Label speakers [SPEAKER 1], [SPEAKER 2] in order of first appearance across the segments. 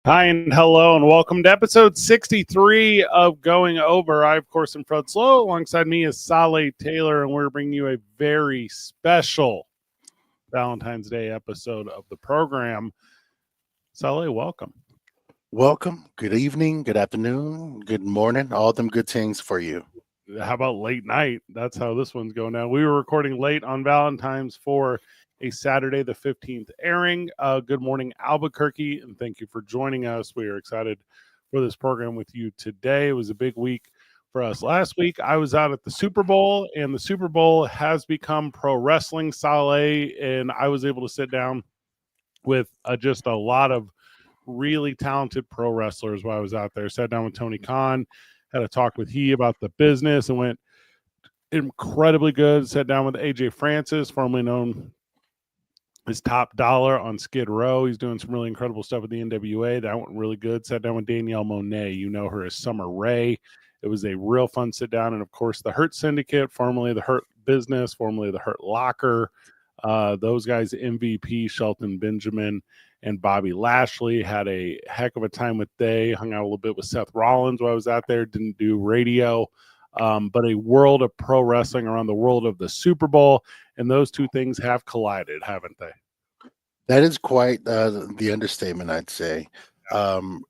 [SPEAKER 1] Hi and hello and welcome to episode 63 of Going Over. I, of course, am Fred Slow. Alongside me is Saleh Taylor, and we're bringing you a very special Valentine's Day episode of the program. Saleh, welcome.
[SPEAKER 2] Welcome. Good evening, good afternoon, good morning, all them good things for you.
[SPEAKER 1] How about late night? That's how this one's going now. We were recording late on Valentine's for a Saturday the 15th airing. Good morning, Albuquerque, and thank you for joining us. We are excited for this program with you today. It was a big week for us. Last week, I was out at the Super Bowl, and the Super Bowl has become pro wrestling, Saleh, and I was able to sit down with just a lot of really talented pro wrestlers while I was out there. Sat down with Tony Khan, had a talk with he about the business, and went incredibly good. Sat down with AJ Francis, formerly known as Top Dollar on Skid Row. He's doing some really incredible stuff with the NWA. That went really good. Sat down with Danielle Monet. You know her as Summer Rae. It was a real fun sit down. And of course, the Hurt Syndicate, formerly the Hurt Business, formerly the Hurt Locker. Those guys, MVP, Shelton Benjamin, and Bobby Lashley, had a heck of a time with they. Hung out a little bit with Seth Rollins while I was out there. Didn't do radio. But a world of pro wrestling around the world of the Super Bowl. And those two things have collided, haven't they?
[SPEAKER 2] That is quite the understatement, I'd say.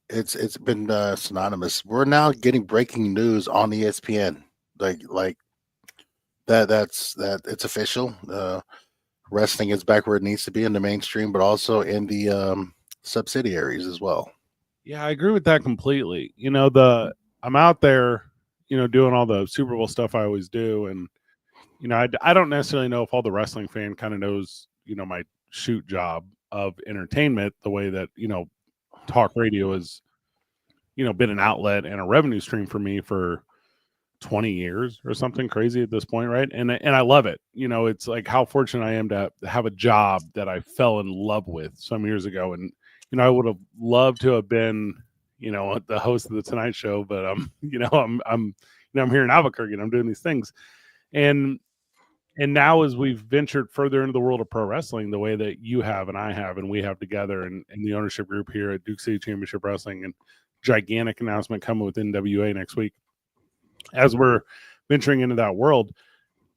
[SPEAKER 2] It's been synonymous. We're now getting breaking news on ESPN. Like that's it's official. Wrestling is back where it needs to be in the mainstream, but also in the subsidiaries as well.
[SPEAKER 1] Yeah, I agree with that completely. You know, I'm out there, doing all the Super Bowl stuff I always do, and I don't necessarily know if all the wrestling fan kind of knows, my shoot job of entertainment the way that, talk radio has, been an outlet and a revenue stream for me for 20 years or something crazy at this point, right? And I love it. It's like how fortunate I am to have a job that I fell in love with some years ago. And, I would have loved to have been, the host of the Tonight Show, but I'm here in Albuquerque and I'm doing these things. And now as we've ventured further into the world of pro wrestling, the way that you have and I have and we have together and the ownership group here at Duke City Championship Wrestling, and gigantic announcement coming with NWA next week. As we're venturing into that world,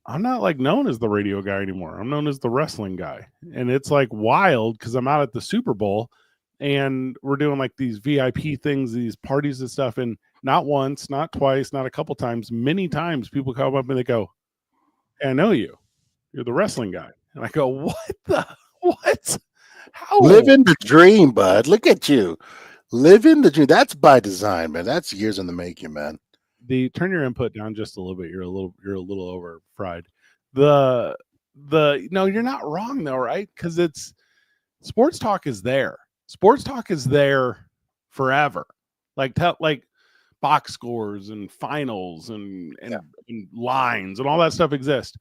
[SPEAKER 1] I'm not like known as the radio guy anymore. I'm known as the wrestling guy. And it's like wild because I'm out at the Super Bowl and we're doing like these VIP things, these parties and stuff. And not once, not twice, not a couple times, many times people come up and they go, "Hey, I know you. You're the wrestling guy." And I go, what? How?
[SPEAKER 2] Living the dream, bud. Look at you. Living the dream. That's by design, man. That's years in the making, man.
[SPEAKER 1] Turn your input down just a little bit. You're a little over fried. No, you're not wrong though, right? Because it's sports talk is there. Sports talk is there forever. Like box scores and finals and lines and all that stuff exists.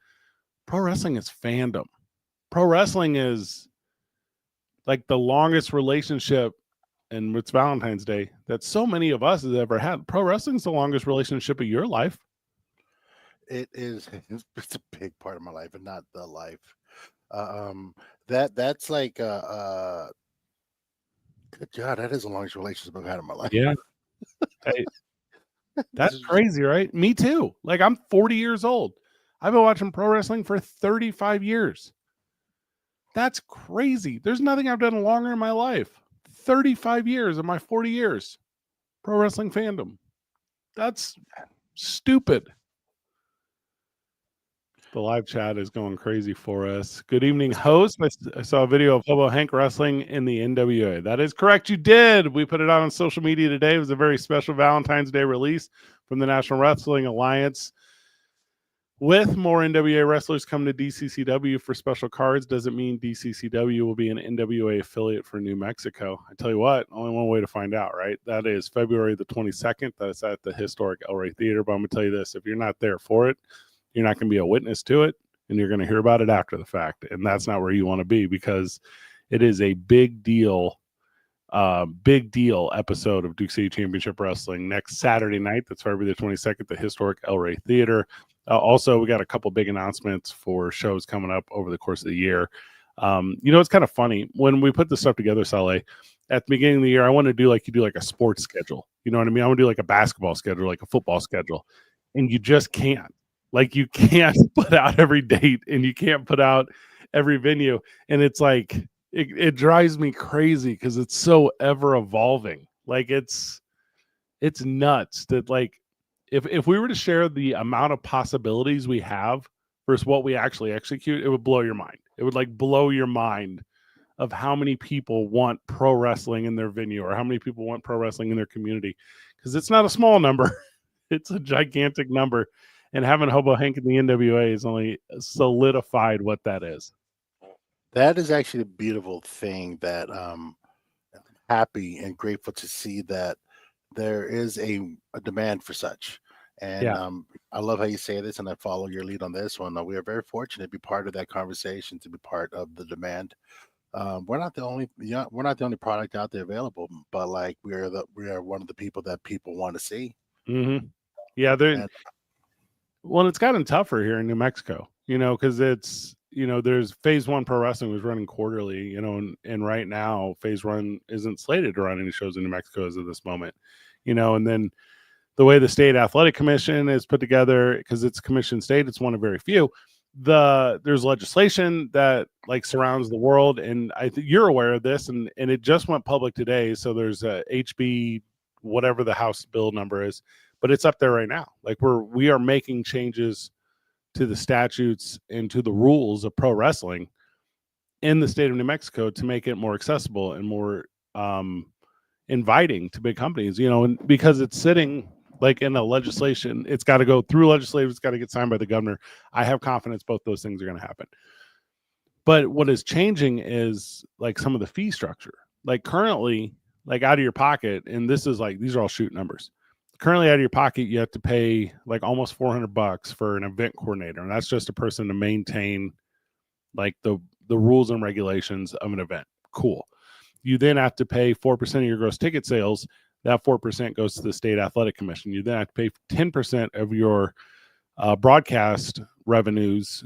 [SPEAKER 1] Pro wrestling is fandom. Pro wrestling is like the longest relationship, and it's Valentine's Day, that so many of us has ever had. Pro wrestling's the longest relationship of your life.
[SPEAKER 2] It is. It's a big part of my life, and not the life. That's like good God, that is the longest relationship I've had in my life.
[SPEAKER 1] Yeah. Hey, that's crazy, right? Me too. Like I'm 40 years old. I've been watching pro wrestling for 35 years. That's crazy. There's nothing I've done longer in my life. 35 years of my 40 years. Pro wrestling fandom. That's stupid. The live chat is going crazy for us. Good evening, host. I saw a video of Hobo Hank wrestling in the NWA. That is correct. You did. We put it out on social media today. It was a very special Valentine's Day release from the National Wrestling Alliance. With more NWA wrestlers coming to DCCW for special cards doesn't mean DCCW will be an NWA affiliate for New Mexico. I tell you what, only one way to find out, right? That is February the 22nd. That's at the historic El Rey Theater. But I'm going to tell you this, if you're not there for it, you're not going to be a witness to it, and you're going to hear about it after the fact. And that's not where you want to be, because it is a big deal episode of Duke City Championship Wrestling next Saturday night. That's February the 22nd, the historic El Rey Theater. Also, we got a couple big announcements for shows coming up over the course of the year. It's kind of funny when we put this stuff together, Saleh. At the beginning of the year, I want to do like you do like a sports schedule. You know what I mean? I want to do like a basketball schedule, like a football schedule, and you just can't. Like you can't put out every date, and you can't put out every venue, and it's like it drives me crazy because it's so ever evolving. Like it's nuts that like if we were to share the amount of possibilities we have versus what we actually execute, it would blow your mind. It would like blow your mind of how many people want pro wrestling in their venue or how many people want pro wrestling in their community, because it's not a small number. It's a gigantic number, and having Hobo Hank in the NWA has only solidified what that is.
[SPEAKER 2] That is actually a beautiful thing that I'm happy and grateful to see that there is a demand for such. And
[SPEAKER 1] Yeah.
[SPEAKER 2] I love how you say this, and I follow your lead on this one. We are very fortunate to be part of that conversation, to be part of the demand. We're not the only, we're not the only product out there available, but like we are one of the people that people want to see.
[SPEAKER 1] Mm-hmm. Yeah,
[SPEAKER 2] And
[SPEAKER 1] well, it's gotten tougher here in New Mexico, because it's, there's Phase One Pro Wrestling was running quarterly, and right now Phase One isn't slated to run any shows in New Mexico as of this moment, and then the way the state athletic commission is put together, because it's a commission state, it's one of very few. There's legislation that like surrounds the world, and I think you're aware of this, and it just went public today. So there's a HB, whatever the House bill number is, but it's up there right now. Like we are making changes to the statutes and to the rules of pro wrestling in the state of New Mexico to make it more accessible and more inviting to big companies, and because it's sitting like in a legislation, it's got to go through legislative, it's got to get signed by the governor. I have confidence both those things are going to happen. But what is changing is like some of the fee structure. Like currently, like out of your pocket, and this is like, these are all shoot numbers. Currently out of your pocket, you have to pay like almost $400 for an event coordinator. And that's just a person to maintain like the rules and regulations of an event. Cool. You then have to pay 4% of your gross ticket sales. That 4% goes to the state athletic commission. You then have to pay 10% of your broadcast revenues,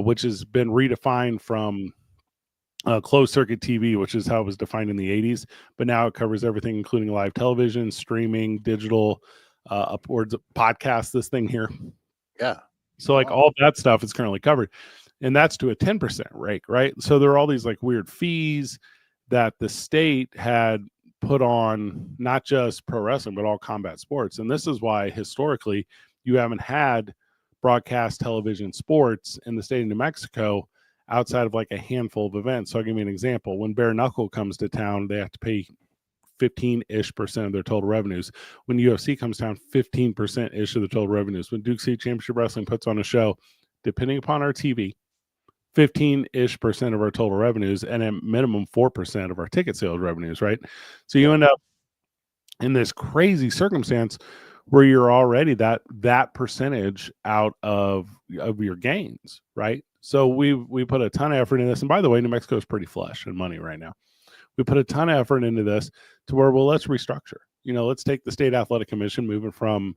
[SPEAKER 1] which has been redefined from closed circuit TV, which is how it was defined in the 80s. But now it covers everything, including live television, streaming, digital, upwards of podcasts, this thing here.
[SPEAKER 2] Yeah.
[SPEAKER 1] So like all that stuff is currently covered. And that's to a 10% rate, right? So there are all these like weird fees that the state had put on not just pro wrestling, but all combat sports. And this is why historically you haven't had broadcast television sports in the state of New Mexico outside of like a handful of events. So I'll give you an example. When Bare Knuckle comes to town, they have to pay 15-ish% of their total revenues. When UFC comes down, 15%-ish of the total revenues. When Duke City Championship Wrestling puts on a show, depending upon our TV, 15-ish% of our total revenues, and at minimum 4% of our ticket sales revenues, right? So you end up in this crazy circumstance where you're already that percentage out of your gains, right? So we put a ton of effort in this. And by the way, New Mexico is pretty flush in money right now. We put a ton of effort into this to where, well, let's restructure. Let's take the state athletic commission, moving from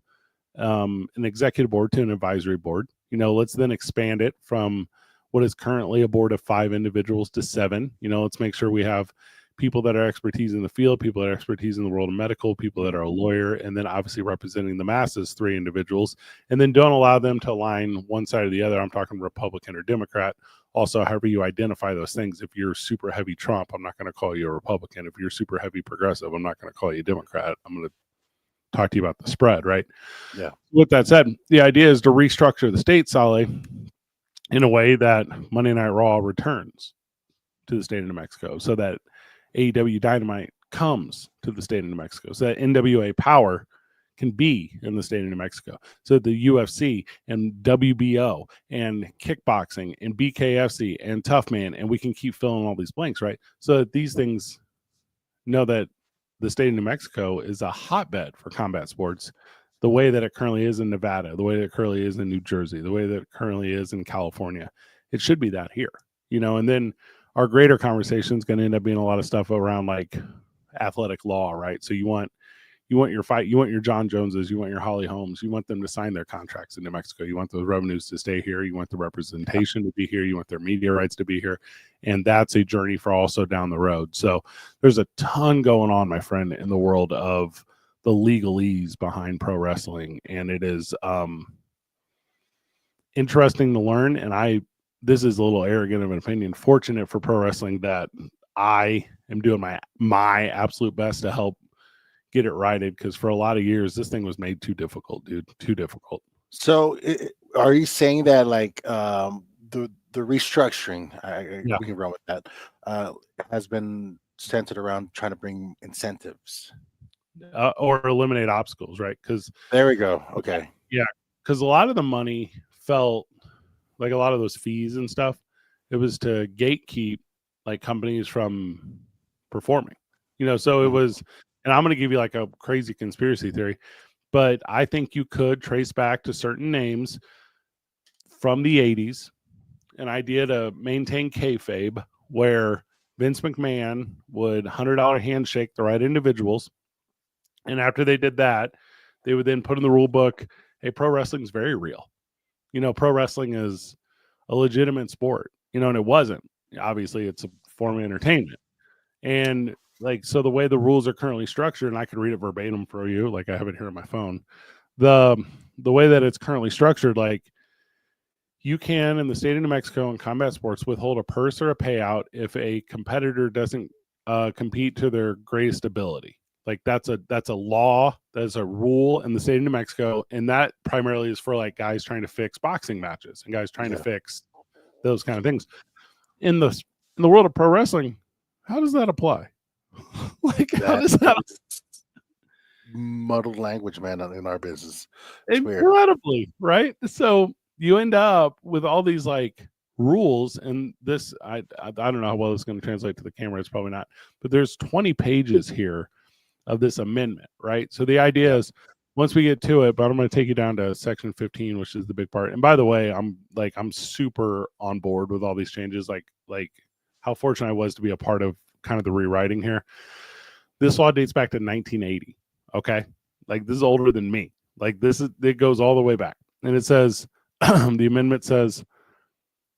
[SPEAKER 1] an executive board to an advisory board. Let's then expand it from what is currently a board of 5 individuals to 7. Let's make sure we have people that are expertise in the field, people that are expertise in the world of medical, people that are a lawyer, and then obviously representing the masses, 3 individuals, and then don't allow them to align one side or the other. I'm talking Republican or Democrat. Also, however you identify those things. If you're super heavy Trump, I'm not going to call you a Republican. If you're super heavy progressive, I'm not going to call you a Democrat. I'm going to talk to you about the spread, right?
[SPEAKER 2] Yeah.
[SPEAKER 1] With that said, the idea is to restructure the state, Saleh, in a way that Monday Night Raw returns to the state of New Mexico, so that AEW Dynamite comes to the state of New Mexico, so that NWA Power can be in the state of New Mexico, so that the UFC and WBO and kickboxing and BKFC and Tough Man, and we can keep filling all these blanks, right? So that these things know that the state of New Mexico is a hotbed for combat sports, the way that it currently is in Nevada, the way that it currently is in New Jersey, the way that it currently is in California. It should be that here, and then our greater conversation is going to end up being a lot of stuff around like athletic law, right? So you want You want your fight, you want your John Joneses, you want your Holly Holmes, you want them to sign their contracts in New Mexico. You want those revenues to stay here. You want the representation to be here. You want their media rights to be here. And that's a journey for also down the road. So there's a ton going on, my friend, in the world of the legalese behind pro wrestling. And it is interesting to learn. And this is a little arrogant of an opinion, fortunate for pro wrestling that I am doing my absolute best to help get it righted, because for a lot of years this thing was made too difficult, dude. Too difficult.
[SPEAKER 2] So, are you saying that like the restructuring,
[SPEAKER 1] Yeah.
[SPEAKER 2] we can run with that, has been centered around trying to bring incentives?
[SPEAKER 1] Or eliminate obstacles, right? Because
[SPEAKER 2] There we go. Okay.
[SPEAKER 1] yeah, because a lot of the money felt like a lot of those fees and stuff, it was to gatekeep like companies from performing, so it was. And I'm going to give you like a crazy conspiracy theory, but I think you could trace back to certain names from the 80s, an idea to maintain kayfabe, where Vince McMahon would $100 handshake the right individuals. And after they did that, they would then put in the rule book, hey, pro wrestling is very real. Pro wrestling is a legitimate sport, and it wasn't. Obviously, it's a form of entertainment. And like, so the way the rules are currently structured, and I can read it verbatim for you, like I have it here on my phone. The way that it's currently structured, like, you can, in the state of New Mexico in combat sports, withhold a purse or a payout if a competitor doesn't compete to their greatest ability. Like that's a law, that's a rule in the state of New Mexico, and that primarily is for like guys trying to fix boxing matches and guys trying to fix those kind of things. In the world of pro wrestling, how does that apply? Like, how does that?
[SPEAKER 2] Muddled language, man, in our business.
[SPEAKER 1] It's incredibly weird. Right? So you end up with all these like rules, and this I don't know how well it's going to translate to the camera. It's probably not, but there's 20 pages here of this amendment, right? So the idea is, once we get to it, but I'm going to take you down to section 15, which is the big part. And by the way, I'm super on board with all these changes. Like how fortunate I was to be a part of kind of the rewriting here. This law dates back to 1980. Okay. Like, this is older than me. Like, it goes all the way back. And it says, the amendment says,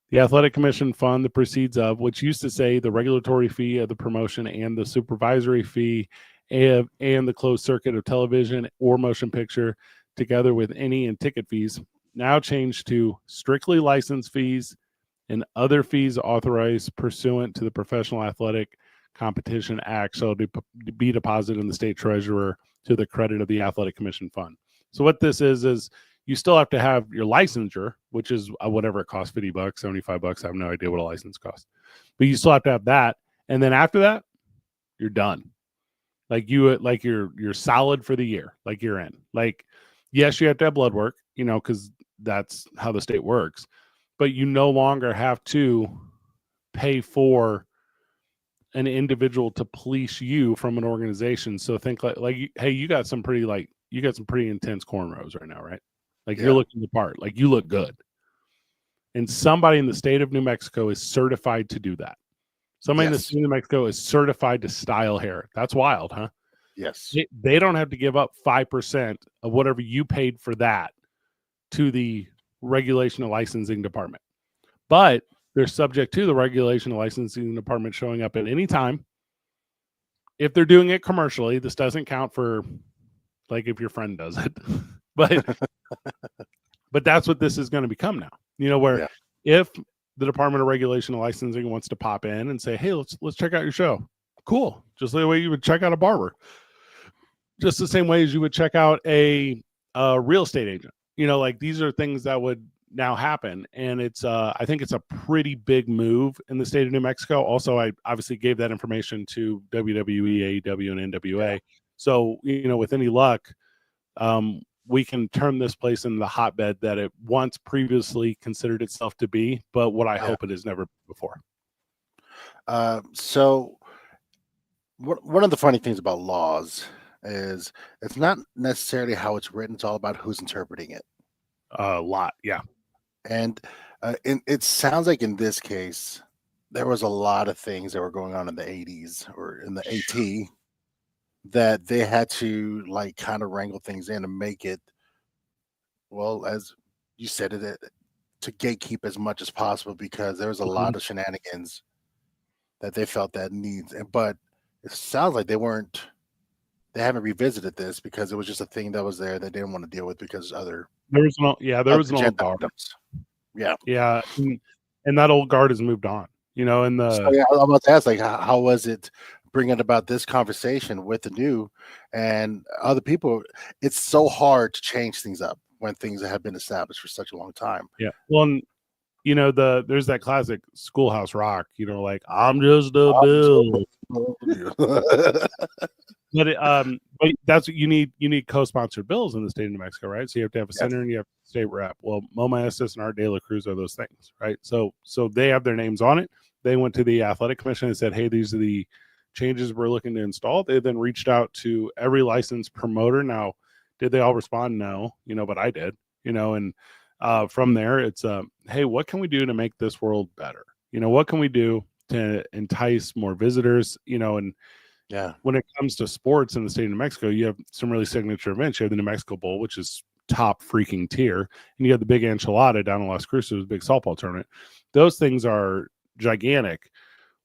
[SPEAKER 1] the Athletic Commission fund the proceeds of, which used to say the regulatory fee of the promotion and the supervisory fee and the closed circuit of television or motion picture, together with any and ticket fees, now changed to strictly license fees and other fees authorized pursuant to the Professional Athletic Competition Act, shall be deposited in the state treasurer to the credit of the Athletic Commission fund. So what this is you still have to have your licensure, which is whatever it costs, $50, $75. I have no idea what a license costs, but you still have to have that. And then after that, you're done. Like you're solid for the year. Like, you're in. Like, yes, you have to have blood work, because that's how the state works, but you no longer have to pay for an individual to police you from an organization. So think like, hey, you got some pretty intense cornrows right now, right? Like, you're looking the part, like, you look good. And somebody in the state of New Mexico is certified to do that. Somebody in the state of New Mexico is certified to style hair. That's wild, huh?
[SPEAKER 2] Yes.
[SPEAKER 1] They don't have to give up 5% of whatever you paid for that to the regulation and licensing department. But they're subject to the regulation and licensing department showing up at any time. If they're doing it commercially, this doesn't count for, like, if your friend does it. But that's what this is going to become now. Where if the Department of Regulation and Licensing wants to pop in and say, hey, let's check out your show. Cool. Just the way you would check out a barber. Just the same way as you would check out a real estate agent. Like, these are things that would now happen. And it's I think it's a pretty big move in the state of New Mexico. Also, I obviously gave that information to WWE, AEW, and NWA. So, with any luck, we can turn this place into the hotbed that it once previously considered itself to be, but what I hope it has never been before.
[SPEAKER 2] So one of the funny things about laws is it's not necessarily how it's written. It's all about who's interpreting it.
[SPEAKER 1] A lot. Yeah.
[SPEAKER 2] And it sounds like in this case, there was a lot of things that were going on in the 80s or in the AT that they had to like kind of wrangle things in and make it, well, as you said it, to gatekeep as much as possible because there was a lot of shenanigans that they felt that needs. But it sounds like they haven't revisited this because it was just a thing that was there that they didn't want to deal with because other
[SPEAKER 1] there was an old guard.
[SPEAKER 2] Yeah.
[SPEAKER 1] Yeah, and that old guard has moved on. And
[SPEAKER 2] So yeah, I'm about to ask, like, how was it bringing about this conversation with the new and other people? It's so hard to change things up when things have been established for such a long time.
[SPEAKER 1] Yeah. Well, and, there's that classic Schoolhouse Rock. Like, I'm just a bill. But that's what you need. You need co-sponsored bills in the state of New Mexico, right? So you have to have a senator and you have a state rep. Well, Mo Maestas and Art De La Cruz are those things, right? So they have their names on it. They went to the athletic commission and said, "Hey, these are the changes we're looking to install." They then reached out to every licensed promoter. Now, did they all respond? No, but I did. And from there, it's hey, what can we do to make this world better? What can we do to entice more visitors? And
[SPEAKER 2] yeah,
[SPEAKER 1] when it comes to sports in the state of New Mexico, you have some really signature events. You have the New Mexico Bowl, which is top freaking tier, and you have the Big Enchilada down in Las Cruces, big softball tournament. Those things are gigantic.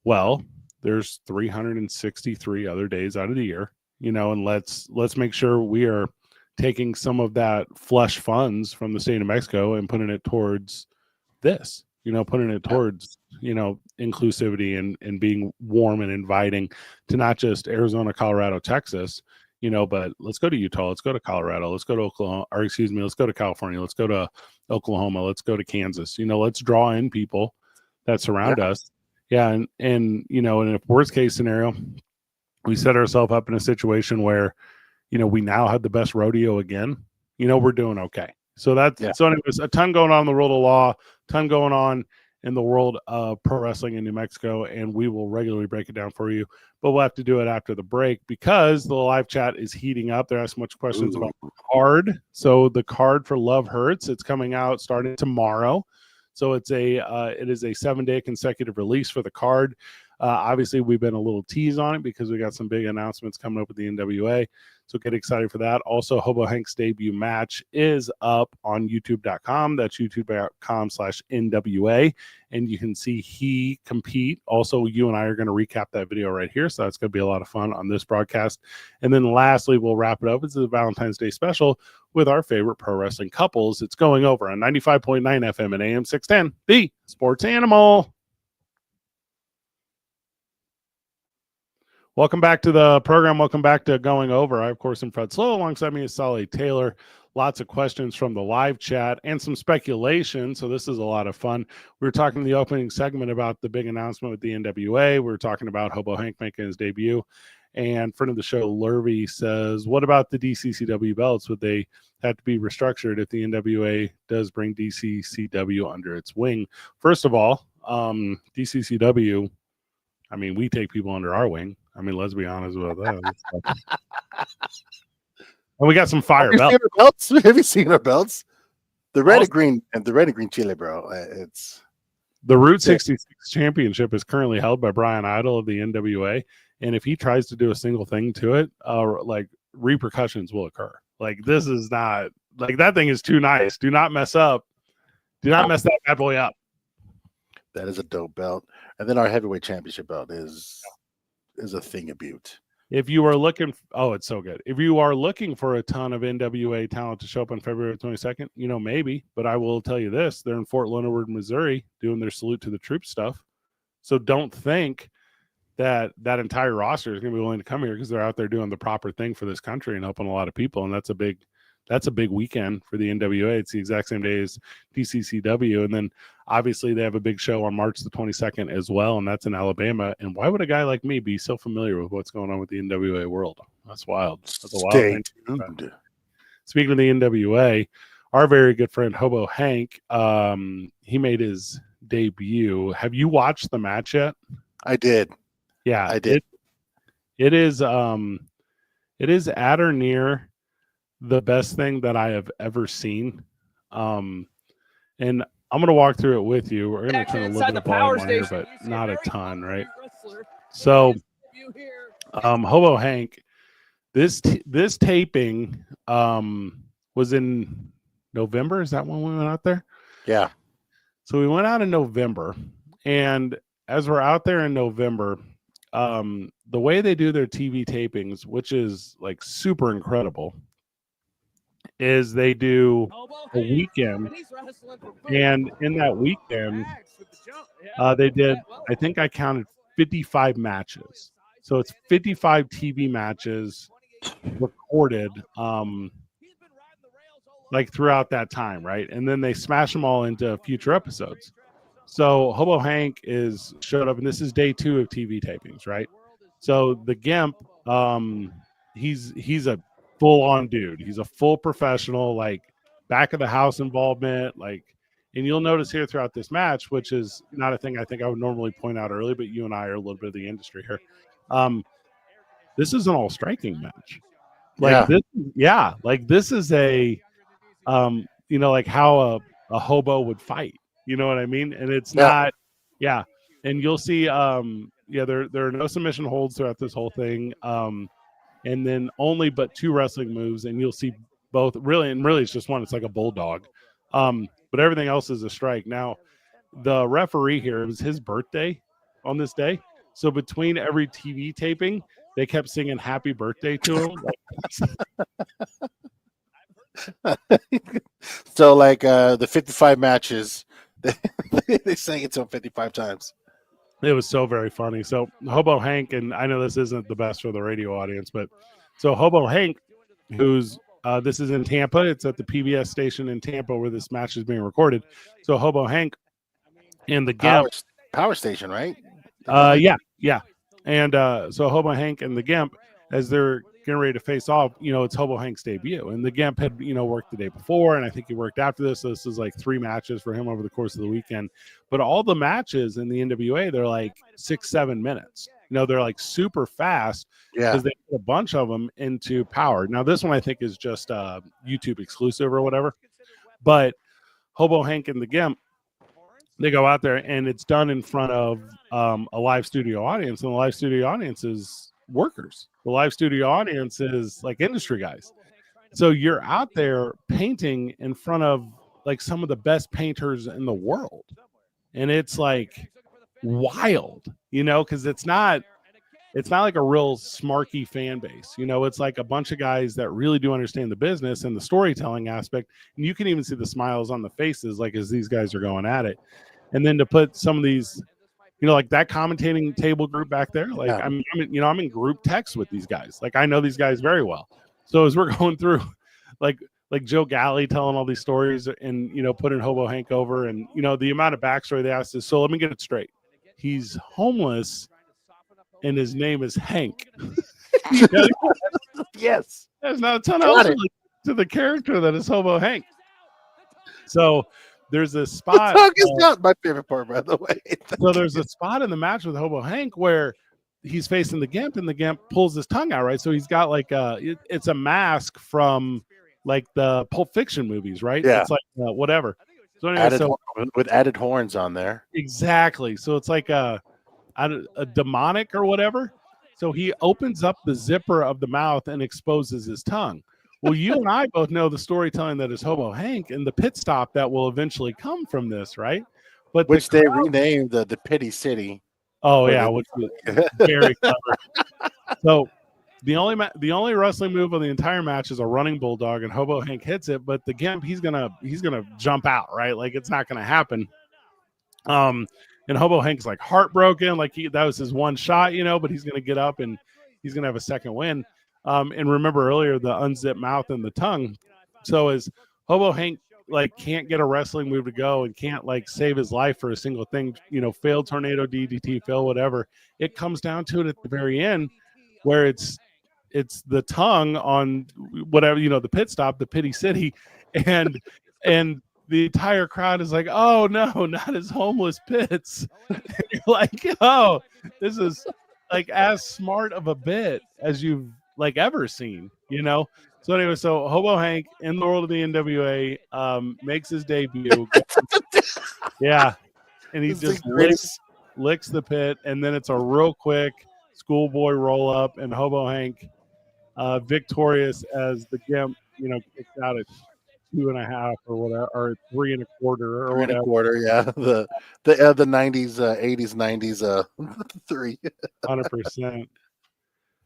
[SPEAKER 1] Well, there's 363 other days out of the year, and let's make sure we are taking some of that flush funds from the state of Mexico and putting it towards this. Putting it towards, inclusivity and being warm and inviting to not just Arizona, Colorado, Texas, but let's go to Utah, let's go to Colorado, let's go to Oklahoma, or excuse me, let's go to California, let's go to Oklahoma, let's go to Kansas, let's draw in people that surround us. Yeah. And, in a worst case scenario, we set ourselves up in a situation where, we now have the best rodeo again, we're doing okay. So so anyways, a ton going on in the world of law, ton going on in the world of pro wrestling in New Mexico, and we will regularly break it down for you. But we'll have to do it after the break because the live chat is heating up. They're asking much questions about the card. So the card for Love Hurts, it's coming out starting tomorrow. So it is a 7-day consecutive release for the card. Obviously, we've been a little tease on it because we got some big announcements coming up with the NWA. So get excited for that. Also, Hobo Hank's debut match is up on youtube.com. That's youtube.com/NWA. And you can see he compete. Also, you and I are going to recap that video right here. So that's going to be a lot of fun on this broadcast. And then lastly, we'll wrap it up. It's a Valentine's Day special with our favorite pro wrestling couples. It's going over on 95.9 FM and AM 610, the Sports Animal. Welcome back to the program. Welcome back to Going Over. I, of course, am Fred Slow. Alongside me is Sally Taylor. Lots of questions from the live chat and some speculation. So this is a lot of fun. We were talking in the opening segment about the big announcement with the NWA. We were talking about Hobo Hank making his debut. And friend of the show, Lurvy, says, what about the DCCW belts? Would they have to be restructured if the NWA does bring DCCW under its wing? First of all, DCCW, I mean, we take people under our wing. I mean, let's be honest about that. And we got some fire belts.
[SPEAKER 2] Have you seen our belts? The red and green and the red and green chili, bro. It's
[SPEAKER 1] the Route 66 championship is currently held by Brian Idol of the NWA. And if he tries to do a single thing to it, like repercussions will occur. Like this is not like that thing is too nice. Do not mess up. Do not mess that bad boy up.
[SPEAKER 2] That is a dope belt. And then our heavyweight championship belt is a thing of beaut.
[SPEAKER 1] If you are looking, it's so good. If you are looking for a ton of NWA talent to show up on February 22nd, maybe. But I will tell you this: they're in Fort Leonard, Missouri, doing their salute to the troops stuff. So don't think that entire roster is going to be willing to come here because they're out there doing the proper thing for this country and helping a lot of people. And that's a big weekend for the NWA. It's the exact same day as DCCW. And then obviously they have a big show on March the 22nd as well. And that's in Alabama. And why would a guy like me be so familiar with what's going on with the NWA world? That's wild. That's a wild thing. Speaking of the NWA, our very good friend Hobo Hank, he made his debut. Have you watched the match yet?
[SPEAKER 2] I did.
[SPEAKER 1] Yeah,
[SPEAKER 2] I did.
[SPEAKER 1] It is at or near the best thing that I have ever seen. And I'm going to walk through it with you. We're going to turn a little bit of volume on here, but not a ton, right? So Hobo Hank this taping was in November. Is that when we went out there?
[SPEAKER 2] Yeah.
[SPEAKER 1] So we went out in November, and as we're out there in November, the way they do their TV tapings, which is like super incredible, is they do a weekend, and in that weekend, they did, I think I counted 55 matches. So it's 55 TV matches recorded like throughout that time, right? And then they smash them all into future episodes. So Hobo Hank showed up, and this is day 2 of TV tapings, right? So the Gimp, he's a full-on dude. He's a full professional, like back of the house involvement, like. And you'll notice here throughout this match, which is not a thing I think I would normally point out early, but you and I are a little bit of the industry here. This is an all striking match. Like this is a like how a hobo would fight. You know what I mean? And it's not, and you'll see, there are no submission holds throughout this whole thing. And then only but 2 wrestling moves, and you'll see both really it's just one. It's like a bulldog. But everything else is a strike. Now, the referee here, it was his birthday on this day. So between every TV taping, they kept singing happy birthday to him.
[SPEAKER 2] So like the 55 matches, they sang it to him 55 times.
[SPEAKER 1] It was so very funny. So Hobo Hank, and I know this isn't the best for the radio audience, but so Hobo Hank, who's this is in Tampa. It's at the PBS station in Tampa where this match is being recorded. So Hobo Hank and the Gimp.
[SPEAKER 2] Power station, right?
[SPEAKER 1] Yeah. And so Hobo Hank and the Gimp, as they're getting ready to face off, it's Hobo Hank's debut. And the Gimp had, worked the day before, and I think he worked after this. So this is like 3 matches for him over the course of the weekend. But all the matches in the NWA, they're like 6-7 minutes. They're like super fast because they put a bunch of them into Power. Now, this one I think is just YouTube exclusive or whatever. But Hobo Hank and the Gimp, they go out there and it's done in front of a live studio audience. And the live studio audience is workers. The live studio audience is like industry guys. So you're out there painting in front of like some of the best painters in the world. And it's like wild, because it's not like a real smarky fan base. It's like a bunch of guys that really do understand the business and the storytelling aspect. And you can even see the smiles on the faces, like as these guys are going at it. And then to put some of these, like that commentating table group back there, like I'm in group text with these guys. Like I know these guys very well. So as we're going through, like Joe Galley telling all these stories and, putting Hobo Hank over and, the amount of backstory they asked is, so let me get it straight. He's homeless and his name is Hank.
[SPEAKER 2] Yes.
[SPEAKER 1] There's not a ton else to the character that is Hobo Hank. So there's a spot.
[SPEAKER 2] The tongue is not my favorite part, by the way.
[SPEAKER 1] So there's a spot in the match with Hobo Hank where he's facing the Gimp and the Gimp pulls his tongue out, right? So he's got like it's a mask from like the Pulp Fiction movies, right?
[SPEAKER 2] Yeah.
[SPEAKER 1] It's like whatever. So anyway,
[SPEAKER 2] with added horns on there.
[SPEAKER 1] Exactly. So it's like a demonic or whatever. So he opens up the zipper of the mouth and exposes his tongue. Well, you and I both know the storytelling that is Hobo Hank and the pit stop that will eventually come from this, right? But
[SPEAKER 2] which they renamed the Pity City.
[SPEAKER 1] Oh yeah, which was very clever. So the only wrestling move of the entire match is a running bulldog, and Hobo Hank hits it, but the Gimp he's gonna jump out, right? Like it's not gonna happen. And Hobo Hank's like heartbroken, like that was his one shot, but he's gonna get up and he's gonna have a second win. And remember earlier the unzipped mouth and the tongue. So as Hobo Hank like can't get a wrestling move to go and can't like save his life for a single thing, failed tornado DDT, fail whatever. It comes down to it at the very end where it's the tongue on whatever, the pit stop, the Pity City, and the entire crowd is like, oh no, not his homeless pits. And you're like, oh, this is like as smart of a bit as you've like ever seen, So anyway, so Hobo Hank in the world of the NWA makes his debut. Yeah. And he just licks the pit, and then it's a real quick schoolboy roll up, and Hobo Hank victorious as the Gimp, kicks out at 2.5 or whatever, or 3.25 or
[SPEAKER 2] Three and a
[SPEAKER 1] whatever.
[SPEAKER 2] quarter, yeah. The 90s, 80s, 90s, 3.
[SPEAKER 1] 100%.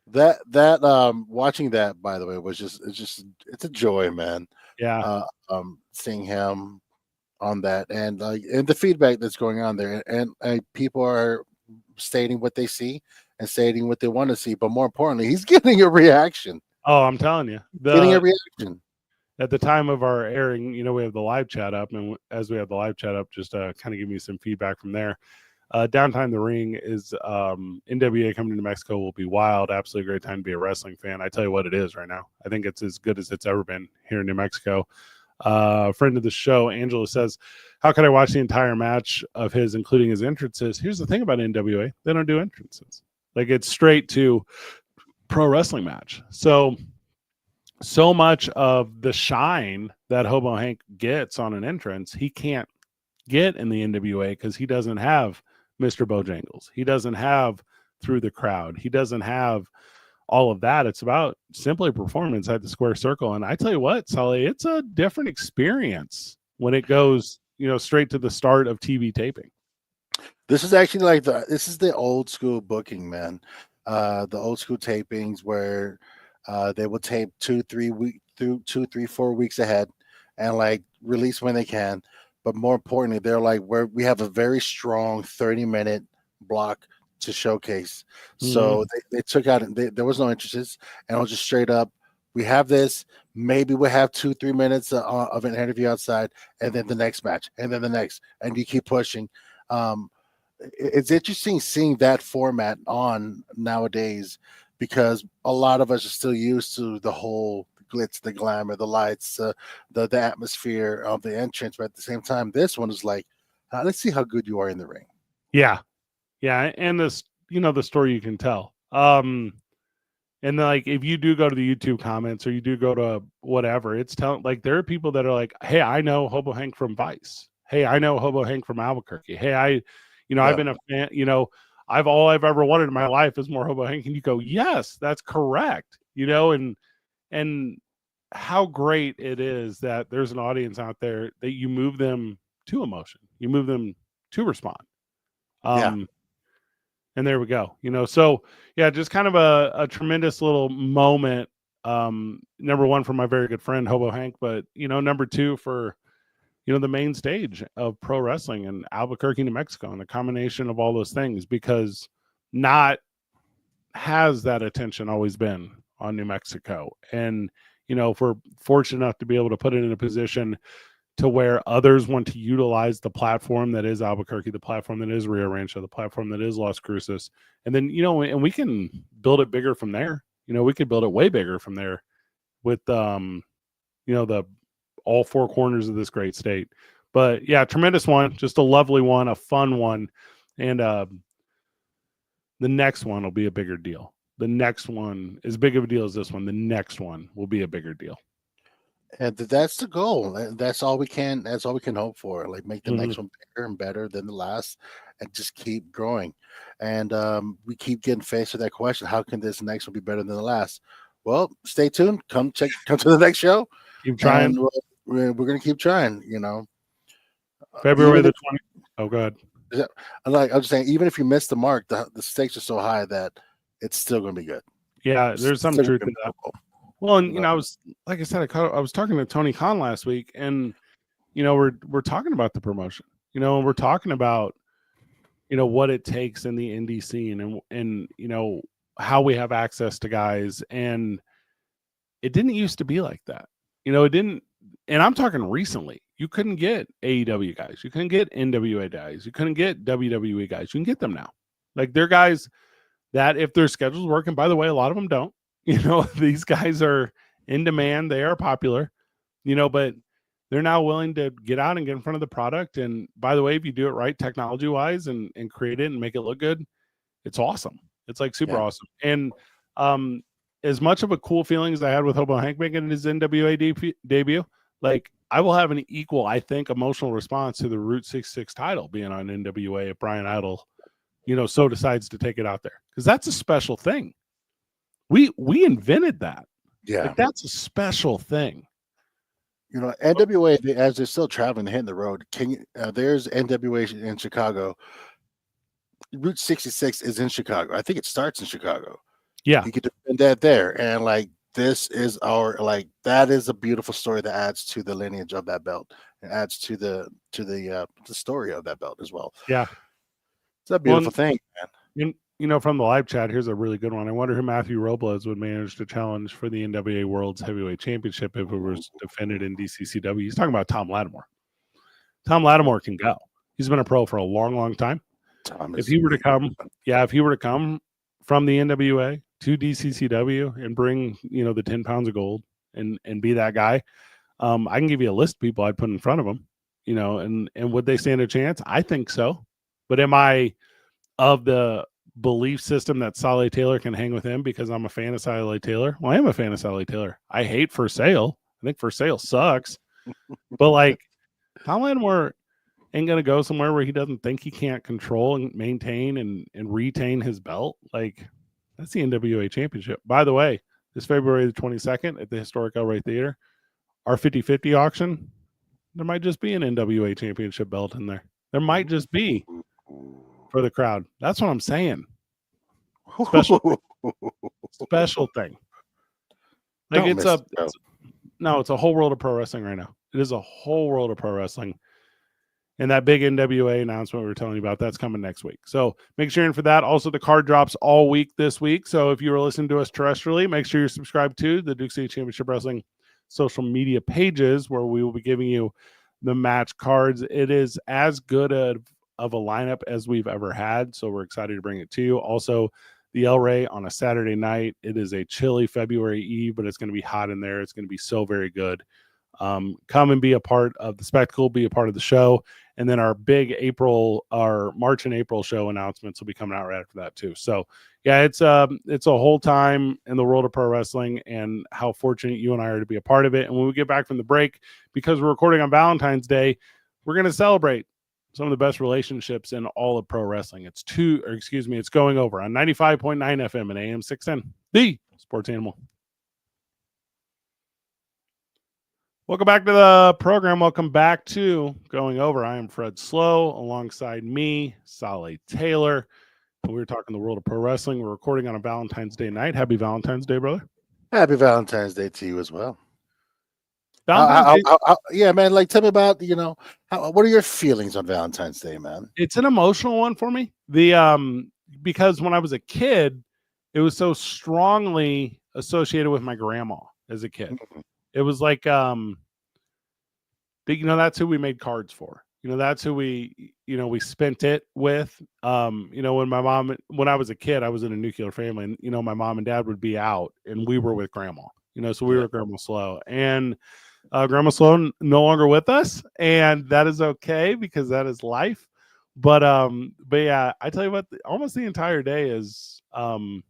[SPEAKER 2] That watching that, by the way, it's a joy, man.
[SPEAKER 1] Yeah.
[SPEAKER 2] Seeing him on that, and the feedback that's going on there, and people are stating what they see and stating what they want to see, but more importantly, he's getting a reaction.
[SPEAKER 1] Oh, I'm telling you,
[SPEAKER 2] Getting a reaction.
[SPEAKER 1] at the time of our airing, we have the live chat up, and as we have the live chat up, just kind of give me some feedback from there. Downtime the Ring is NWA coming to New Mexico will be wild. Absolutely great time to be a wrestling fan. I tell you what, it is right now. I think it's as good as it's ever been here in New Mexico. Friend of the show, Angela says, how can I watch the entire match of his, including his entrances? Here's the thing about NWA. They don't do entrances. Like, it's straight to pro wrestling match. So much of the shine that Hobo Hank gets on an entrance, he can't get in the NWA because he doesn't have Mr. Bojangles. He doesn't have Through the Crowd. He doesn't have all of that. It's about simply performing inside the square circle. And I tell you what, Sully, it's a different experience when it goes, straight to the start of TV taping.
[SPEAKER 2] This is actually this is the old school booking, man. The old school tapings where they will tape 4 weeks ahead and like release when they can. But more importantly, they're like, we have a very strong 30-minute block to showcase. So they took out, there was no entrances, and it was just straight up, we have this, maybe we'll have 2-3 minutes of an interview outside, and then the next match, and then the next, and you keep pushing. It's interesting seeing that format on nowadays, because a lot of us are still used to the whole glitz, the glamour, the lights, the atmosphere of the entrance. But at the same time, this one is like, let's see how good you are in the ring.
[SPEAKER 1] Yeah. And this, the story you can tell. And like, if you do go to the YouTube comments or you do go to whatever, it's telling, like, there are people that are like, hey, I know Hobo Hank from Vice. Hey, I know Hobo Hank from Albuquerque. Hey, I've been a fan, all I've ever wanted in my life is more Hobo Hank. And you go, yes, that's correct. And how great it is that there's an audience out there that you move them to emotion. You move them to respond. And there we go. So yeah, just kind of a tremendous little moment. Number one, for my very good friend Hobo Hank, but number two, for the main stage of pro wrestling in Albuquerque, New Mexico, and a combination of all those things, because not has that attention always been on New Mexico. And if we're fortunate enough to be able to put it in a position to where others want to utilize the platform that is Albuquerque, the platform that is Rio Rancho, the platform that is Las Cruces. And then, and we can build it bigger from there. We could build it way bigger from there with, the all four corners of this great state. But yeah, tremendous one, just a lovely one, a fun one. And the next one will be a bigger deal. The next one, as big of a deal as this one, the next one will be a bigger deal.
[SPEAKER 2] And that's the goal. That's all we can hope for. Like, make the next one bigger and better than the last, and just keep growing. And we keep getting faced with that question: how can this next one be better than the last? Well, stay tuned. Come to the next show.
[SPEAKER 1] Keep trying.
[SPEAKER 2] We're going to keep trying.
[SPEAKER 1] February the 20th. Oh, go ahead.
[SPEAKER 2] I'm just saying, even if you miss the mark, the stakes are so high that it's still going to be good.
[SPEAKER 1] Yeah, there's some truth to that. Well, and I was, like I said, I was talking to Tony Khan last week, and we're talking about the promotion, and we're talking about what it takes in the indie scene, and how we have access to guys, and it didn't used to be like that. It didn't, and I'm talking recently. You couldn't get AEW guys, you couldn't get NWA guys, you couldn't get WWE guys. You can get them now. Like, they're guys that, if their schedule's working, by the way, a lot of them don't. These guys are in demand. They are popular, but they're now willing to get out and get in front of the product. And by the way, if you do it right, technology wise, and create it and make it look good, it's awesome. It's like super awesome. And as much of a cool feeling as I had with Hobo Hank making his NWA debut, like, I will have an equal, I think, emotional response to the Route 66 title being on NWA if Brian Idol, so decides to take it out there, because that's a special thing. We invented that.
[SPEAKER 2] Yeah.
[SPEAKER 1] Like, that's a special thing.
[SPEAKER 2] You know, NWA, as they're still traveling, hitting the road. There's NWA in Chicago. Route 66 is in Chicago. I think it starts in Chicago.
[SPEAKER 1] Yeah.
[SPEAKER 2] You could defend that there, and like this is that is a beautiful story that adds to the lineage of that belt and adds to the story of that belt as well.
[SPEAKER 1] Yeah.
[SPEAKER 2] It's a beautiful thing, man.
[SPEAKER 1] You know, from the live chat, here's a really good one. I wonder who Matthew Robles would manage to challenge for the NWA World's Heavyweight Championship if it was defended in DCCW. He's talking about Tom Lattimore. Tom Lattimore can go. He's been a pro for a long, long time. If he were to come from the NWA to DCCW and bring, you know, the 10 pounds of gold and be that guy, I can give you a list of people I'd put in front of him, you know, and would they stand a chance? I think so. But am I of the belief system that Sally Taylor can hang with him because I'm a fan of Sally Taylor? Well, I am a fan of Sally Taylor. I hate For Sale. I think For Sale sucks. But like, Tom Lattimore ain't going to go somewhere where he doesn't think he can't control and maintain and retain his belt. Like, that's the NWA Championship. By the way, this February the 22nd at the historic El Rey Theater, our 50-50 auction, there might just be an NWA Championship belt in there. There might just be for the crowd. That's what I'm saying. Special thing. Like, it's a whole world of pro wrestling right now. It is a whole world of pro wrestling. And that big NWA announcement we were telling you about, that's coming next week. So make sure you're in for that. Also, the card drops all week this week. So if you were listening to us terrestrially, make sure you're subscribed to the Duke City Championship Wrestling social media pages, where we will be giving you the match cards. It is as good of a lineup as we've ever had. So we're excited to bring it to you. Also, the El Rey on a Saturday night. It is a chilly February Eve, but it's going to be hot in there. It's going to be so very good. Come and be a part of the spectacle, be a part of the show. And then our March and April show announcements will be coming out right after that too. So yeah, it's a whole time in the world of pro wrestling, and how fortunate you and I are to be a part of it. And when we get back from the break, because we're recording on Valentine's Day, we're going to celebrate some of the best relationships in all of pro wrestling. It's going over on 95.9 FM and AM 610, the Sports Animal. Welcome back to the program. Welcome back to Going Over. I am Fred Slow, alongside me, Sally Taylor. We're talking the world of pro wrestling. We're recording on a Valentine's Day night. Happy Valentine's Day, brother.
[SPEAKER 2] Happy Valentine's Day to you as well.
[SPEAKER 1] Yeah,
[SPEAKER 2] man. Like, tell me about, you know, what are your feelings on Valentine's Day, man?
[SPEAKER 1] It's an emotional one for me. Because when I was a kid, it was so strongly associated with my grandma as a kid. Mm-hmm. It was like, that's who we made cards for. That's who we spent it with. When I was a kid, I was in a nuclear family, and, my mom and dad would be out and we were with grandma, so we were with Grandma Slow, and Grandma Slow no longer with us, and that is okay because that is life. But yeah, I tell you what, almost the entire day is in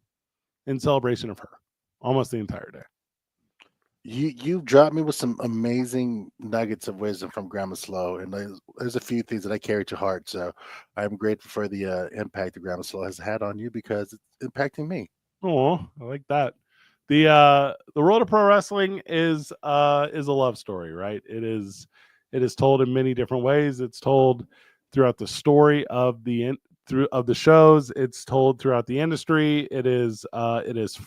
[SPEAKER 1] celebration of her. Almost the entire day.
[SPEAKER 2] You dropped me with some amazing nuggets of wisdom from Grandma Slow, and there's a few things that I carry to heart. So I'm grateful for the impact that Grandma Slow has had on you, because it's impacting me.
[SPEAKER 1] Oh, I like that. The world of pro wrestling is a love story, right? It is told in many different ways. It's told throughout the story of the shows. It's told throughout the industry. It is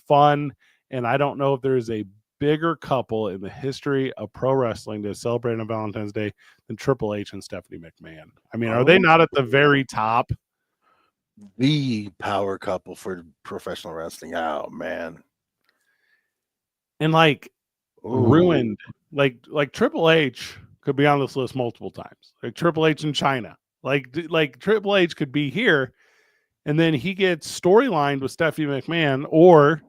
[SPEAKER 1] fun, and I don't know if there's a bigger couple in the history of pro wrestling to celebrate on Valentine's Day than Triple H and Stephanie McMahon. I mean, are they not at the very top?
[SPEAKER 2] The power couple for professional wrestling. Oh man.
[SPEAKER 1] And ruined, like Triple H could be on this list multiple times. Like Triple H in China. Like Triple H could be here, and then he gets storylined with Stephanie McMahon, or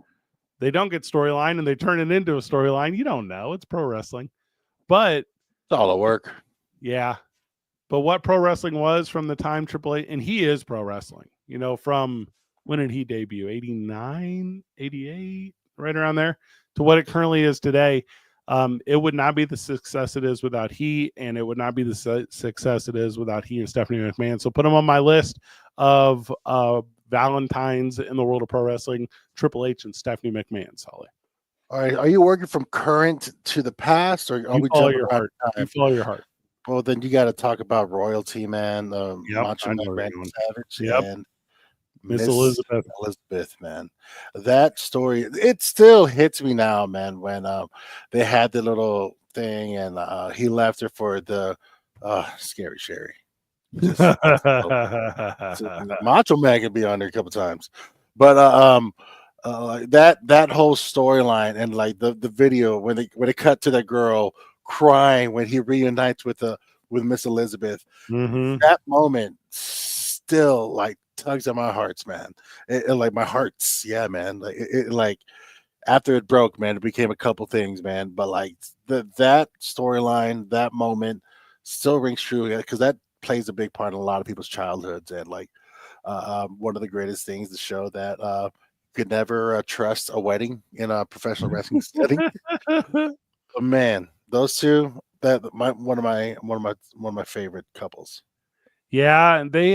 [SPEAKER 1] they don't get storyline and they turn it into a storyline. You don't know. It's pro wrestling. But
[SPEAKER 2] it's all a work.
[SPEAKER 1] Yeah. But what pro wrestling was from the time Triple H, and he is pro wrestling, from when did he debut? 89, 88, right around there, to what it currently is today. It would not be the success it is without he, and it would not be the success it is without he and Stephanie McMahon. So put him on my list of Valentines in the world of pro wrestling, Triple H and Stephanie McMahon, Solly.
[SPEAKER 2] All right, are you working from current to the past, or are
[SPEAKER 1] You
[SPEAKER 2] we
[SPEAKER 1] follow
[SPEAKER 2] jumping
[SPEAKER 1] your
[SPEAKER 2] around
[SPEAKER 1] heart.
[SPEAKER 2] in
[SPEAKER 1] You
[SPEAKER 2] time?
[SPEAKER 1] follow your heart.
[SPEAKER 2] Well, then you got to talk about royalty, man.
[SPEAKER 1] Yep,
[SPEAKER 2] Macho
[SPEAKER 1] I
[SPEAKER 2] Man
[SPEAKER 1] know where you're
[SPEAKER 2] Randy
[SPEAKER 1] going.
[SPEAKER 2] Savage
[SPEAKER 1] Yep,
[SPEAKER 2] and
[SPEAKER 1] Miss
[SPEAKER 2] Miss
[SPEAKER 1] Elizabeth.
[SPEAKER 2] Elizabeth, man. That story, it still hits me now, man. When they had the little thing and he left her for the Scary Sherry. Just Macho Man can be on there a couple times, but that whole storyline and like the video when it cut to that girl crying when he reunites with Miss Elizabeth,
[SPEAKER 1] hmm
[SPEAKER 2] that moment still like tugs at my hearts, man. Like my hearts, yeah, man. Like like after it broke, man, it became a couple things, man. But like that storyline, that moment still rings true because that plays a big part in a lot of people's childhoods and like one of the greatest things to show that could never trust a wedding in a professional wrestling setting. But man, those two that one of my favorite couples.
[SPEAKER 1] Yeah, and they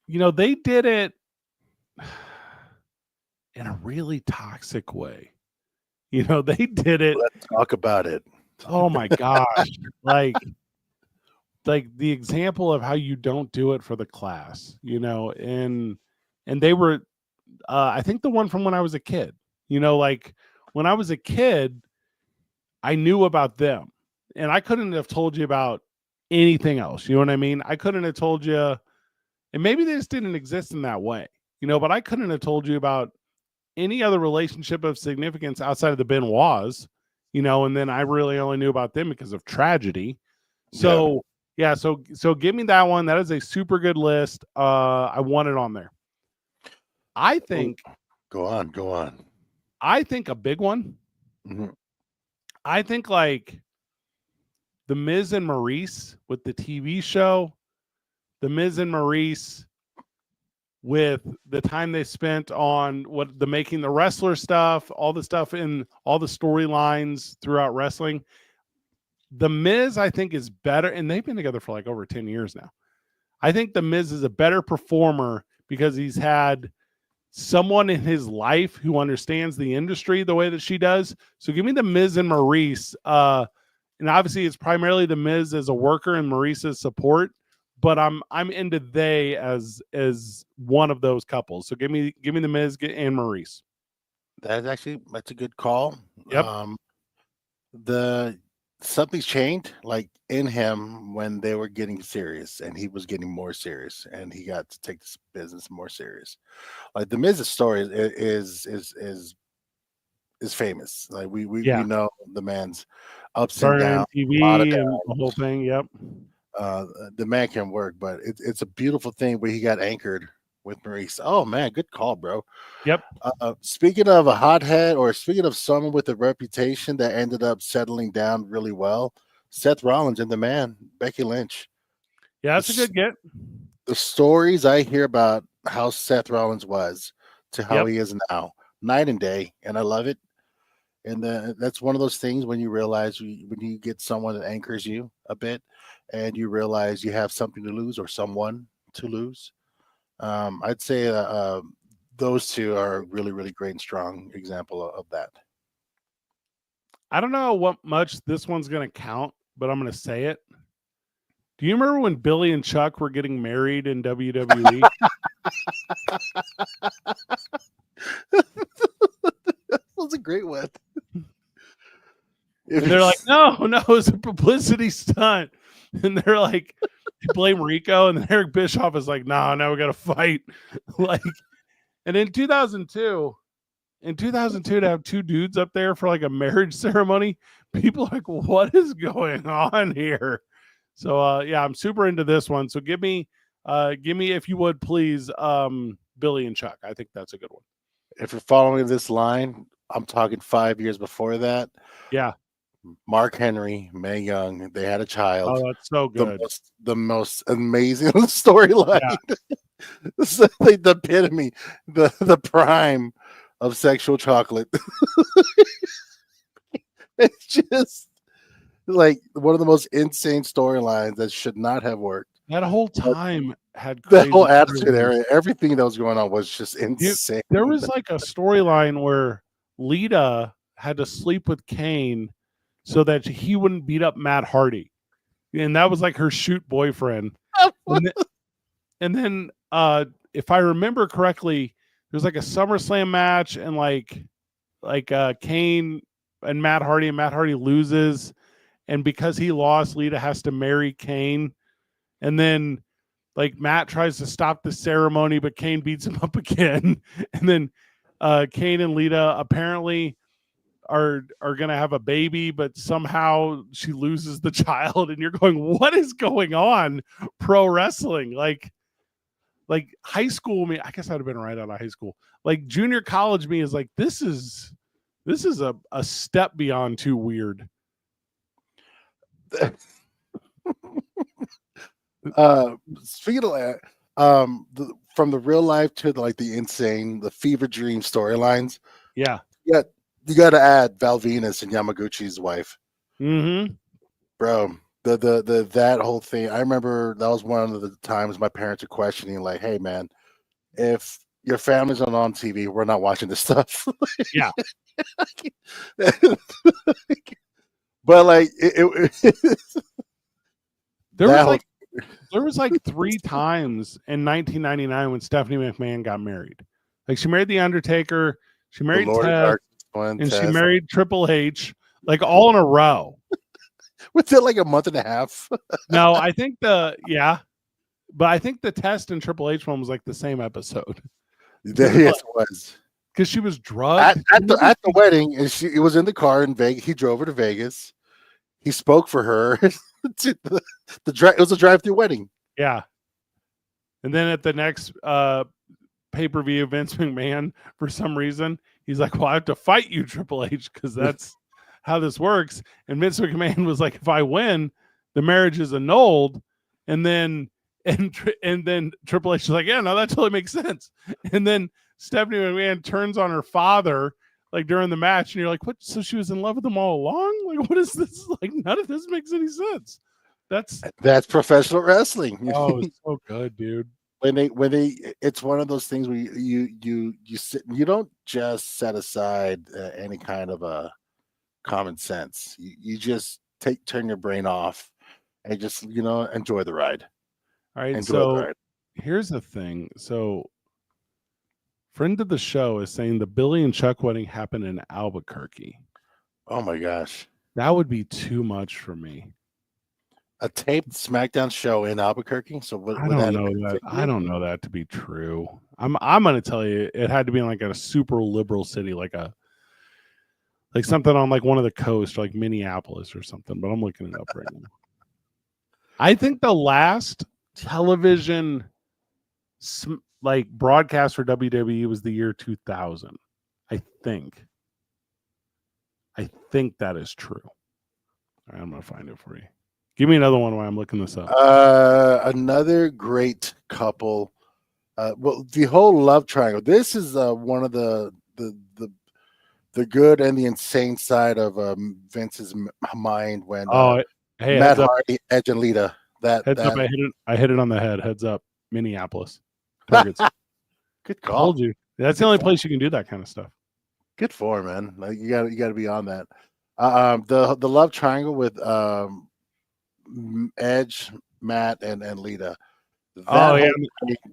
[SPEAKER 1] they did it in a really toxic way. They did it.
[SPEAKER 2] Let's talk about it.
[SPEAKER 1] Oh my gosh. Like the example of how you don't do it for the class, and they were I think the one from when I was a kid. Like when I was a kid, I knew about them. And I couldn't have told you about anything else. You know what I mean? I couldn't have told you, and maybe they just didn't exist in that way, but I couldn't have told you about any other relationship of significance outside of the Benoits, and then I really only knew about them because of tragedy. So yeah, so give me that one. That is a super good list. I want it on there. I think
[SPEAKER 2] Go on.
[SPEAKER 1] I think a big one.
[SPEAKER 2] Mhm.
[SPEAKER 1] I think like The Miz and Maurice with the TV show, The Miz and Maurice with the time they spent on what the making the wrestler stuff, all the stuff in all the storylines throughout wrestling. The Miz, I think, is better, and they've been together for like over 10 years now. I think The Miz is a better performer because he's had someone in his life who understands the industry the way that she does. So give me The Miz and Maurice. And obviously it's primarily The Miz as a worker and Maurice's support, but I'm into they as one of those couples. So give me The Miz and Maurice.
[SPEAKER 2] That's a good call.
[SPEAKER 1] Yep.
[SPEAKER 2] The something's changed like in him when they were getting serious and he was getting more serious and he got to take this business more serious. Like the Miz's story is famous. Like we
[SPEAKER 1] Yeah.
[SPEAKER 2] know the man's ups and
[SPEAKER 1] Burn
[SPEAKER 2] downs, a lot of
[SPEAKER 1] TV and the whole thing. Yep.
[SPEAKER 2] the man can work, but it's a beautiful thing where he got anchored with Maurice. Oh man, good call, bro.
[SPEAKER 1] Yep.
[SPEAKER 2] Speaking of a hothead, or speaking of someone with a reputation that ended up settling down really well, Seth Rollins and the man Becky Lynch.
[SPEAKER 1] Yeah, that's a good get.
[SPEAKER 2] The stories I hear about how Seth Rollins was to how
[SPEAKER 1] Yep.
[SPEAKER 2] he is now, night and day, and I love it. And that's one of those things when you realize when you get someone that anchors you a bit, and you realize you have something to lose or someone to lose. I'd say those two are a really, really great and strong example of that.
[SPEAKER 1] I don't know what much this one's going to count, but I'm going to say it. Do you remember when Billy and Chuck were getting married in WWE?
[SPEAKER 2] That was a great one.
[SPEAKER 1] And they're like, no, it's a publicity stunt. And they're like, they blame Rico. And then Eric Bischoff is like, no, now we got to fight. Like, and in 2002, to have two dudes up there for like a marriage ceremony, people are like, what is going on here? So yeah, I'm super into this one. So give me, if you would please, Billy and Chuck. I think that's a good one.
[SPEAKER 2] If you're following this line, I'm talking 5 years before that.
[SPEAKER 1] Yeah.
[SPEAKER 2] Mark Henry, Mae Young, they had a child.
[SPEAKER 1] Oh, that's so good.
[SPEAKER 2] The most amazing storyline. Yeah. It's like the epitome, the prime of sexual chocolate. It's just like one of the most insane storylines that should not have worked.
[SPEAKER 1] That whole time had
[SPEAKER 2] The
[SPEAKER 1] crazy
[SPEAKER 2] whole attitude
[SPEAKER 1] storylines.
[SPEAKER 2] era, everything that was going on was just
[SPEAKER 1] Dude,
[SPEAKER 2] insane.
[SPEAKER 1] there was like a storyline where Lita had to sleep with Kane so that he wouldn't beat up Matt Hardy, and that was like her shoot boyfriend. And then, if I remember correctly, there's like a SummerSlam match, and Kane and Matt Hardy loses, and because he lost, Lita has to marry Kane, and then like Matt tries to stop the ceremony, but Kane beats him up again, and then Kane and Lita apparently are gonna have a baby, but somehow she loses the child, and you're going, what is going on? Pro wrestling, like high school me, I guess I'd have been right out of high school. Like junior college me is like, this is a step beyond too weird.
[SPEAKER 2] Speaking of that, from the real life to the insane, the fever dream storylines.
[SPEAKER 1] Yeah.
[SPEAKER 2] Yeah, you got to add Val Venus and Yamaguchi's wife,
[SPEAKER 1] Mm-hmm.
[SPEAKER 2] bro. The that whole thing. I remember that was one of the times my parents were questioning, like, "Hey, man, if your family's on TV, we're not watching this stuff."
[SPEAKER 1] Yeah.
[SPEAKER 2] But like
[SPEAKER 1] there was like 3 times in 1999 when Stephanie McMahon got married. Like she married the Undertaker, she married Ted, and she married Triple H, like all in a row.
[SPEAKER 2] Within like a month and a half.
[SPEAKER 1] No, I think but I think the Test and Triple H one was like the same episode.
[SPEAKER 2] Yes, it was.
[SPEAKER 1] Because she was drugged
[SPEAKER 2] at the wedding, and it was in the car in Vegas. He drove her to Vegas. He spoke for her. It was a drive-through wedding.
[SPEAKER 1] Yeah. And then at the next pay-per-view, Vince McMahon, for some reason, he's like, well, I have to fight you, Triple H, because that's how this works. And Vince McMahon was like, if I win, the marriage is annulled. And then Triple H is like, yeah, no, that totally makes sense. And then Stephanie McMahon turns on her father like during the match, and you're like, what? So she was in love with him all along? Like, what is this? Like, none of this makes any sense. That's
[SPEAKER 2] professional wrestling.
[SPEAKER 1] Oh, it's so good, dude.
[SPEAKER 2] When they it's one of those things where you sit, you don't just set aside any kind of a common sense. You just turn your brain off and just enjoy the ride.
[SPEAKER 1] All right, so here's the thing. So friend of the show is saying the Billy and Chuck wedding happened in Albuquerque.
[SPEAKER 2] Oh my gosh.
[SPEAKER 1] That would be too much for me.
[SPEAKER 2] A taped SmackDown show in Albuquerque? So
[SPEAKER 1] I don't know that to be true. I'm gonna tell you it had to be in like a super liberal city, like something on like one of the coasts, like Minneapolis or something, but I'm looking it up right now. I think the last television like broadcast for WWE was the year 2000. I think that is true. All right, I'm gonna find it for you. Give me another one while I'm looking this up.
[SPEAKER 2] Another great couple. Well, the whole love triangle. This is one of the good and the insane side of Vince's mind when Matt Hardy, Edge, and Lita.
[SPEAKER 1] Up, I hit it on the head. Heads up, Minneapolis. Targets.
[SPEAKER 2] Good call.
[SPEAKER 1] Told you. That's the only place you can do that kind of stuff.
[SPEAKER 2] Good for man. Like, you got to be on that. The love triangle with Edge, Matt, and Lita.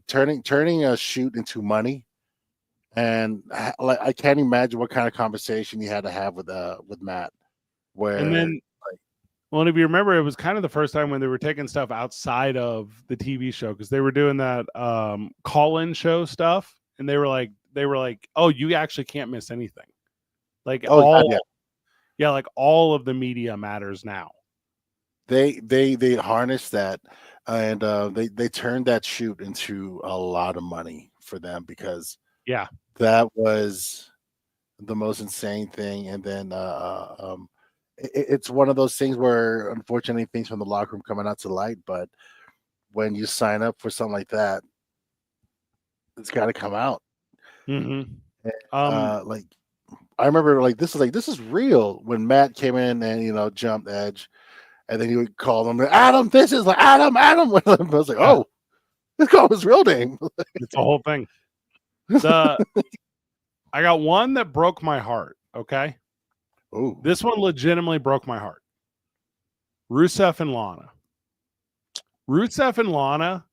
[SPEAKER 2] Turning a shoot into money, and like I can't imagine what kind of conversation you had to have with Matt.
[SPEAKER 1] Well, if you remember, it was kind of the first time when they were taking stuff outside of the TV show, because they were doing that call-in show stuff, and they were like, "Oh, you actually can't miss anything." Like all of the media matters now.
[SPEAKER 2] They harnessed that, and they turned that shoot into a lot of money for them, because that was the most insane thing. And then it's one of those things where, unfortunately, things from the locker room coming out to light. But when you sign up for something like that, it's got to come out.
[SPEAKER 1] Mm-hmm.
[SPEAKER 2] Like I remember, this is real when Matt came in and jumped Edge, and then he would call him Adam. This is like Adam. I was like,
[SPEAKER 1] Yeah.
[SPEAKER 2] oh, let's call his real name.
[SPEAKER 1] It's a whole thing. I got one that broke my heart. Okay.
[SPEAKER 2] Oh,
[SPEAKER 1] This one legitimately broke my heart. Rusev and Lana. Rusev and Lana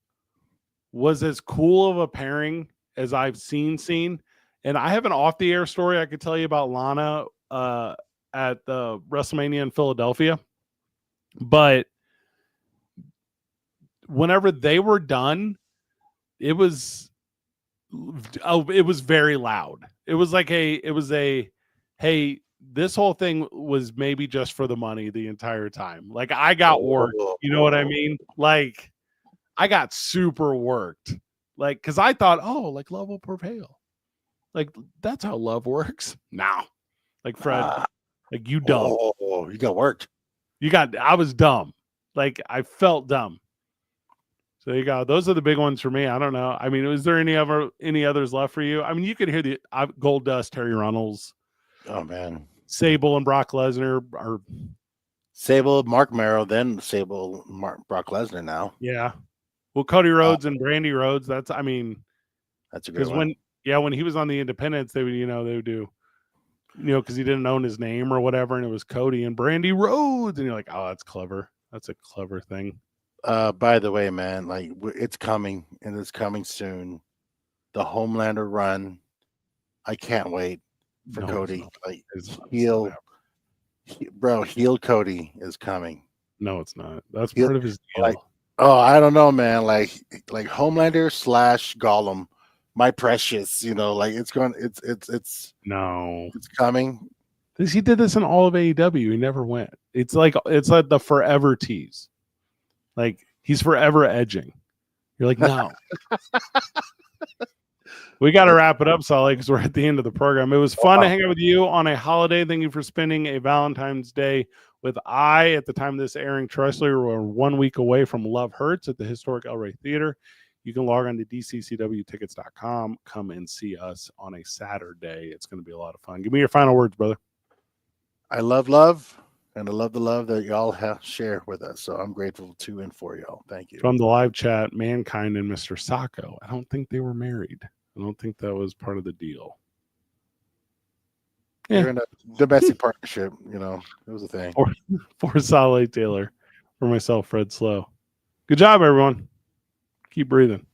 [SPEAKER 1] was as cool of a pairing as I've seen. And I have an off the air story I could tell you about Lana at the WrestleMania in Philadelphia. But whenever they were done, it was very loud. It was hey, this whole thing was maybe just for the money the entire time. Like I got worked, you know what I mean? Like I got super worked. Like, cause I thought, oh, like love will prevail. Like that's how love works. Now, like Fred, like you dumb.
[SPEAKER 2] Oh, you got worked.
[SPEAKER 1] I was dumb. Like I felt dumb. So there you go. Those are the big ones for me. I don't know. I mean, is there any others left for you? I mean, you could hear the Gold Dust, Terry Runnels.
[SPEAKER 2] Oh man,
[SPEAKER 1] Sable and Brock Lesnar are
[SPEAKER 2] Sable, Mark Merrow, then Brock Lesnar now.
[SPEAKER 1] Yeah. Well, Cody Rhodes and Brandy Rhodes, that's a good
[SPEAKER 2] one.
[SPEAKER 1] when he was on the Independents, they would do, because he didn't own his name or whatever, and it was Cody and Brandy Rhodes, and you're like, oh, that's clever. That's a clever thing.
[SPEAKER 2] By the way, man, like it's coming and it's coming soon. The Homelander run. I can't wait for Cody. Like heel Cody is coming.
[SPEAKER 1] No, it's not. That's part of his deal.
[SPEAKER 2] Like, oh, I don't know, man. Like Homelander / Gollum, my precious. Like it's coming.
[SPEAKER 1] He did this in all of AEW. He never went. It's like the forever tease. Like he's forever edging. You're like, no. We got to wrap it up, Solly, because we're at the end of the program. It was fun to hang out with you on a holiday. Thank you for spending a Valentine's Day with at the time of this airing, Tressler. We're 1 week away from Love Hurts at the historic El Rey Theater. You can log on to dccwtickets.com. Come and see us on a Saturday. It's going to be a lot of fun. Give me your final words, brother.
[SPEAKER 2] I love, and I love the love that y'all share with us. So I'm grateful to and for y'all. Thank you.
[SPEAKER 1] From the live chat, Mankind and Mr. Sacco. I don't think they were married. I don't think that was part of the deal.
[SPEAKER 2] They're in a domestic partnership, it was a thing.
[SPEAKER 1] For Solid Taylor, for myself, Fred Slow. Good job, everyone. Keep breathing.